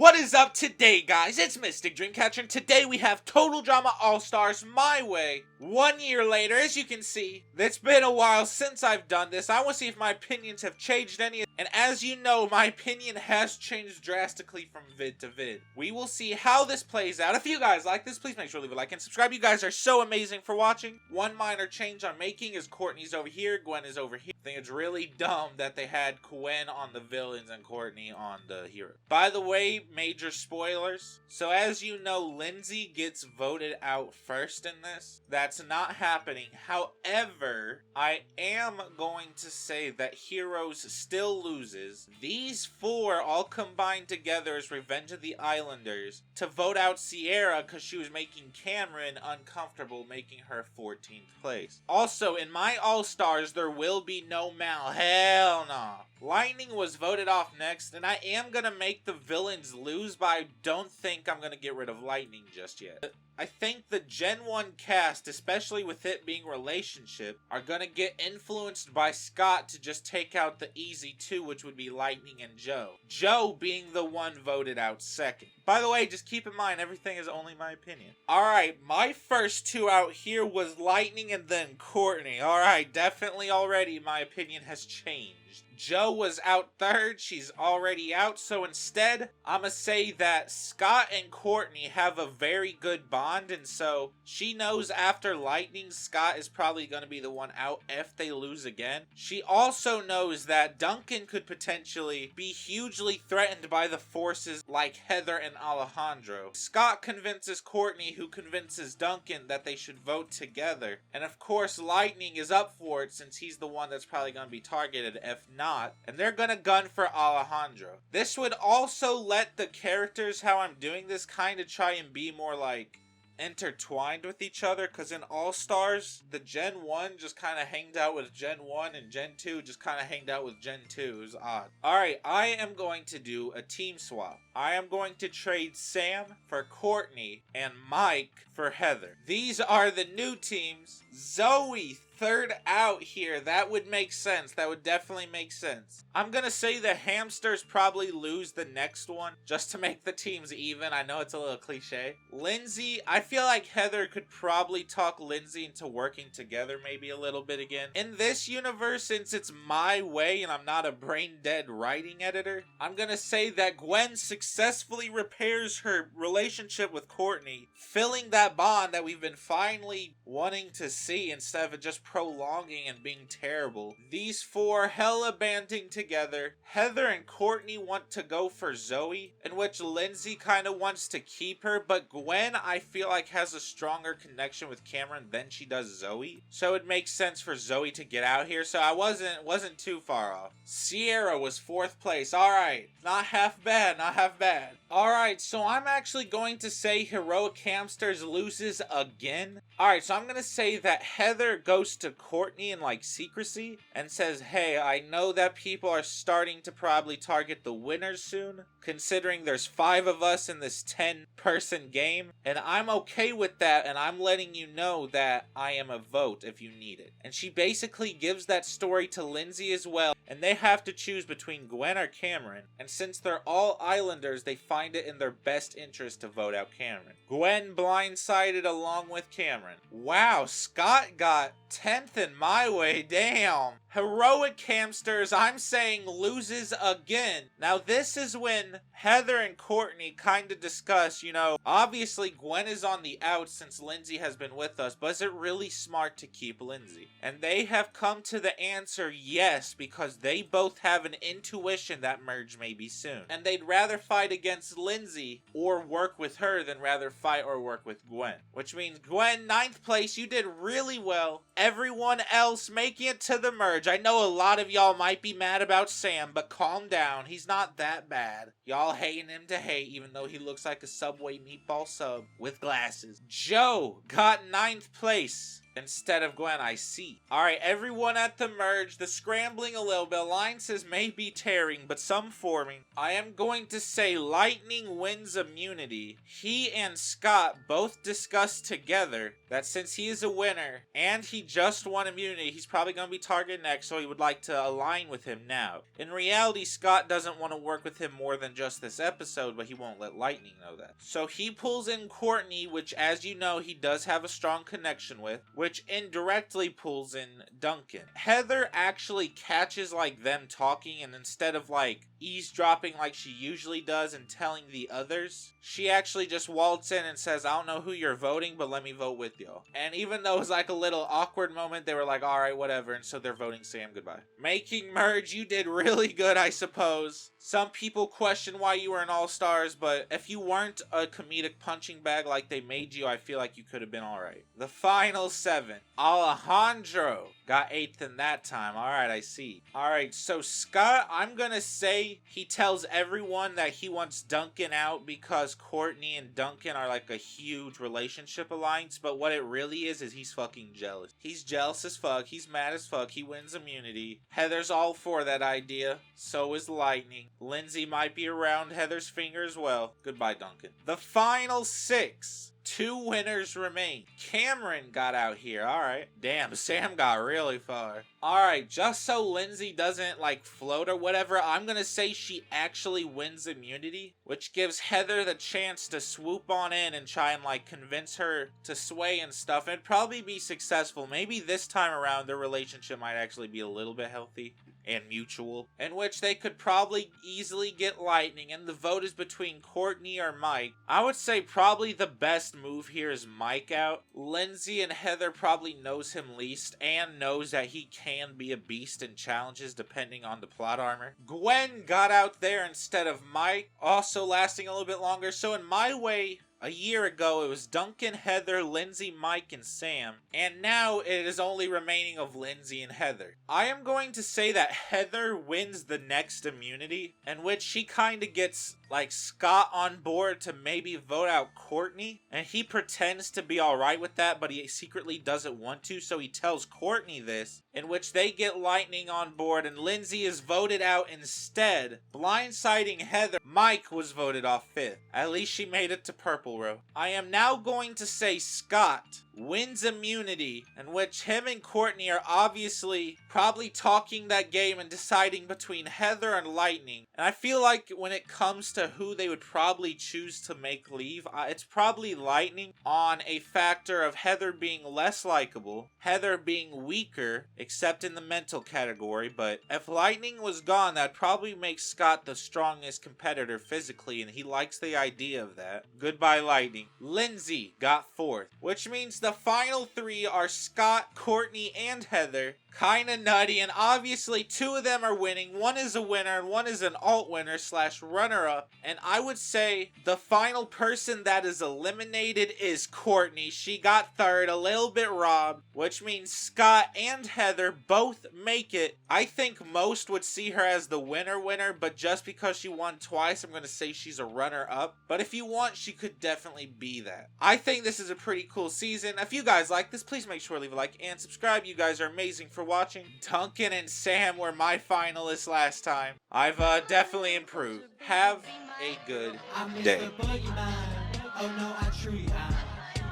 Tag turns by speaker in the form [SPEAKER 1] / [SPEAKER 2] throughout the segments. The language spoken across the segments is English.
[SPEAKER 1] What is up today, guys? It's Mystic Dreamcatcher, and today we have Total Drama All-Stars My Way. 1 year later, as you can see, it's been a while since I've done this. I want to see if my opinions have changed any, and as you know, my opinion has changed drastically from vid to vid. We will see how this plays out. If you guys like this, please make sure to leave a like and subscribe. You guys are so amazing for watching. One minor change I'm making is Courtney's over here, Gwen is over here. I think it's really dumb that they had Gwen on the villains and Courtney on the hero. By the way, major spoilers. So as you know, Lindsay gets voted out first in this. That's not happening. However, I am going to say that Heroes still loses. These four all combined together as Revenge of the Islanders to vote out Sierra because she was making Cameron uncomfortable, making her 14th place. Also, in my All-Stars, there will be no Mal. Hell no. Lightning was voted off next, and I am going to make the villains lose, but I don't think I'm going to get rid of Lightning just yet. I think the Gen 1 cast, especially with it being relationship, are going to get influenced by Scott to just take out the easy two, which would be Lightning and Joe. Joe being the one voted out second. By the way, just keep in mind, everything is only my opinion. Alright, my first two out here was Lightning and then Courtney. Alright, definitely already my opinion has changed. Joe was out third, she's already out, so instead, I'ma say that Scott and Courtney have a very good bond, and so she knows after Lightning, Scott is probably gonna be the one out if they lose again. She also knows that Duncan could potentially be hugely threatened by the forces like Heather and Alejandro. Scott convinces Courtney, who convinces Duncan that they should vote together, and of course Lightning is up for it since he's the one that's probably gonna be targeted if not. And they're gonna gun for Alejandro. This would also let the characters, how I'm doing this, kind of try and be more like intertwined with each other, because in All-Stars, the Gen 1 just kind of hanged out with Gen 1 and Gen 2 just kind of hanged out with Gen 2. It was odd. Alright, I am going to do a team swap. I am going to trade Sam for Courtney and Mike for Heather. These are the new teams. Zoe, third out here. That would make sense. That would definitely make sense. I'm gonna say the hamsters probably lose the next one just to make the teams even. I know it's a little cliche. Lindsay, I feel like Heather could probably talk Lindsay into working together maybe a little bit again. In this universe, since it's my way and I'm not a brain dead writing editor, I'm gonna say that Gwen successfully repairs her relationship with Courtney, filling that bond that we've been finally wanting to see instead of just prolonging and being terrible. These four hella banding together. Heather and Courtney want to go for Zoe, in which Lindsay kind of wants to keep her, but Gwen I feel like has a stronger connection with Cameron than she does Zoe, so it makes sense for Zoe to get out here, so I wasn't too far off. Sierra was 4th place. Alright, not half bad, not half bad. Alright, so I'm actually going to say Heroic Hamsters loses again. Alright, so I'm gonna say that Heather goes to Courtney in like secrecy and says, hey, I know that people are starting to probably target the winners soon, considering there's 5 of us in this 10-person game, and I'm okay with that, and I'm letting you know that I am a vote if you need it. And she basically gives that story to Lindsay as well, and they have to choose between Gwen or Cameron, and since they're all Islanders, they find it in their best interest to vote out Cameron. Gwen blindsided along with Cameron. Wow, Scott got 10th in my way, damn. Heroic Hamsters, I'm saying loses again. Now this is when Heather and Courtney kind of discuss, you know, obviously Gwen is on the out since Lindsay has been with us, but is it really smart to keep Lindsay? And they have come to the answer yes, because they both have an intuition that merge may be soon. And they'd rather fight against Lindsay or work with her than rather fight or work with Gwen. Which means Gwen, 9th place, you did really well. Everyone else making it to the merge. I know a lot of y'all might be mad about Sam, but calm down. He's not that bad. Y'all hating him to hate, even though he looks like a Subway meatball sub with glasses. Joe got 9th place. instead of Gwen. I see. Alright, everyone at the merge. The scrambling a little bit. Alliances may be tearing, but some forming. I am going to say Lightning wins immunity. He and Scott both discussed together that since he is a winner and he just won immunity, he's probably going to be targeted next, so he would like to align with him now. In reality, Scott doesn't want to work with him more than just this episode, but he won't let Lightning know that. So he pulls in Courtney, which, as you know, he does have a strong connection with, which indirectly pulls in Duncan. Heather actually catches like them talking, and instead of like eavesdropping like she usually does and telling the others, she actually just waltz in and says, I don't know who you're voting, but let me vote with you. And even though it was like a little awkward moment, they were like, alright, whatever, and so they're voting Sam goodbye. Making merge, you did really good, I suppose. Some people question why you were an All-Stars, but if you weren't a comedic punching bag like they made you, I feel like you could have been alright. The final 7. Alejandro got 8th in that time. Alright, I see. Alright, so Scott, I'm gonna say he tells everyone that he wants Duncan out because Courtney and Duncan are like a huge relationship alliance, but what it really is he's fucking jealous. He's jealous as fuck. He's mad as fuck. He wins immunity. Heather's all for that idea. So is Lightning. Lindsay might be around Heather's finger as well. Goodbye, Duncan. The final 6. 2 winners remain. Cameron got out here. Alright. Damn, Sam got really far. Alright, just so Lindsay doesn't like float or whatever, I'm gonna say she actually wins immunity, which gives Heather the chance to swoop on in and try and like convince her to sway and stuff. It'd probably be successful. Maybe this time around their relationship might actually be a little bit healthy and mutual, in which they could probably easily get Lightning, and the vote is between Courtney or Mike. I would say probably the best move here is Mike out. Lindsay and Heather probably knows him least and knows that he can be a beast in challenges depending on the plot armor. Gwen got out there instead of Mike, also lasting a little bit longer. So in my way, a year ago, it was Duncan, Heather, Lindsay, Mike, and Sam. And now it is only remaining of Lindsay and Heather. I am going to say that Heather wins the next immunity, in which she kind of gets like Scott on board to maybe vote out Courtney. And he pretends to be alright with that, but he secretly doesn't want to, so he tells Courtney this, in which they get Lightning on board and Lindsay is voted out instead, blindsiding Heather. Mike was voted off 5th. At least she made it to purple row. I am now going to say Scott wins immunity, in which him and Courtney are obviously probably talking that game and deciding between Heather and Lightning. And I feel like when it comes to who they would probably choose to make leave, it's probably Lightning, on a factor of Heather being less likable, Heather being weaker, except in the mental category. But if Lightning was gone, that'd probably make Scott the strongest competitor physically, and he likes the idea of that. Goodbye, Lightning. Lindsay got 4th, which means the final 3 are Scott, Courtney, and Heather. Kinda nutty, and obviously 2 of them are winning. One is a winner and one is an alt winner / runner-up. And I would say the final person that is eliminated is Courtney. She got 3rd, a little bit robbed, which means Scott and Heather both make it. I think most would see her as the winner, but just because she won twice, I'm going to say she's a runner-up. But if you want, she could definitely be that. I think this is a pretty cool season. If you guys like this, please make sure to leave a like and subscribe. You guys are amazing for watching. Duncan and Sam were my finalists last time. I've definitely improved. Have a good day.
[SPEAKER 2] Oh no, I truly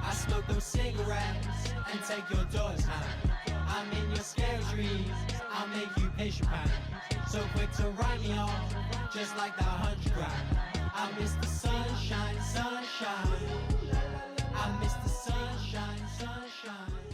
[SPEAKER 2] I smoke those cigarettes and take your doors home. I'm in your scary dreams, I'll make you patient pine. So quick to write me off, just like the 100 grand. I miss the sunshine, sunshine. I miss the sunshine, sunshine.